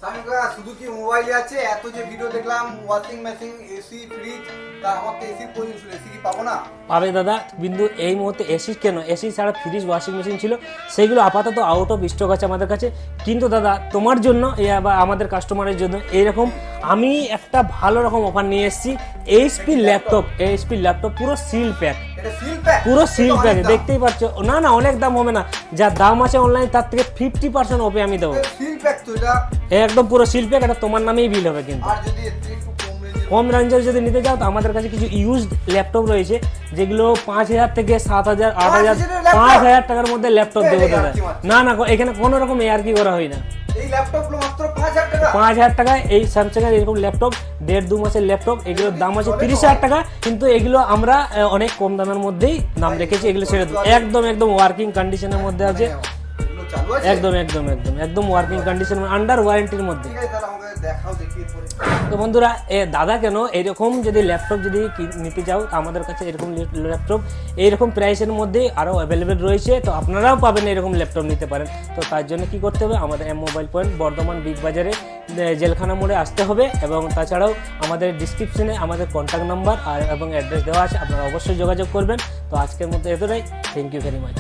শুধু কি মোবাইলে আছে? এত যে ভিডিও দেখলাম, ওয়াশিং মেশিন, এসি, ফ্রিজ, তা আমার তো এসির প্রয়োজন ছিল, এসি কি পাবো না? পাবে দাদা, কিন্তু এই মুহূর্তে এসি কেন, এসি ছাড়া ফ্রিজ, ওয়াশিং মেশিন ছিল, সেগুলো আপাতত আউট অফ স্টক আছে আমাদের কাছে। কিন্তু দাদা তোমার জন্য বা আমাদের কাস্টমারের জন্য এইরকম আমি একটা ভালো রকম অফার নিয়ে এসেছি। এইচপি ল্যাপটপ পুরো সিল প্যাক, পুরো সিল প্যাক, দেখতেই পাচ্ছ। না না, অনেক দাম হবে না, যা দাম আছে অনলাইন তার থেকে 50% অফে আমি দেবো। একদম পুরো সিল প্যাক, এটা তোমার নামেই বিল হবে। কিন্তু কম রেঞ্জের যদি নিতে চাও তো আমাদের কাছে কিছু ইউজড ল্যাপটপ রয়েছে, যেগুলো 5,000 থেকে 7,000, 8,000, 5,000 টাকার মধ্যে ল্যাপটপ দেবো দাদা। না না, এখানে কোনো রকম এআরকি করা হয় না। এই ল্যাপটপগুলো মাত্র 5,000 টাকায় এই স্যামসাং এর এরকম ল্যাপটপ 1.5-2 মাসের ল্যাপটপ, এগুলোর দাম আছে 30,000 টাকা। কিন্তু এগুলো আমরা অনেক কম দামের মধ্যেই নাম রেখেছি, এগুলো ছেড়ে দেবো। একদম ওয়ার্কিং কন্ডিশনের মধ্যে আছে, একদম ওয়ার্কিং কন্ডিশন, আন্ডার ওয়ারেন্টির মধ্যে। তো বন্ধুরা, দাদা কেন এরকম যদি ল্যাপটপ যদি নিতে চাও আমাদের কাছে এরকম ল্যাপটপ এইরকম প্রাইসের মধ্যে আরও অ্যাভেলেবেল রয়েছে, তো আপনারাও পাবেন এরকম ল্যাপটপ নিতে পারেন। তো তার জন্য কি করতে হবে, আমাদের M mobile point Bardhaman big বাজারে জেলখানা মোড়ে আসতে হবে, এবং তাছাড়াও আমাদের ডিসক্রিপশনে আমাদের কন্ট্যাক্ট নাম্বার এবং অ্যাড্রেস দেওয়া আছে, আপনারা অবশ্যই যোগাযোগ করবেন। তো আজকের মধ্যে এতটাই, থ্যাংক ইউ ভেরি মাচ।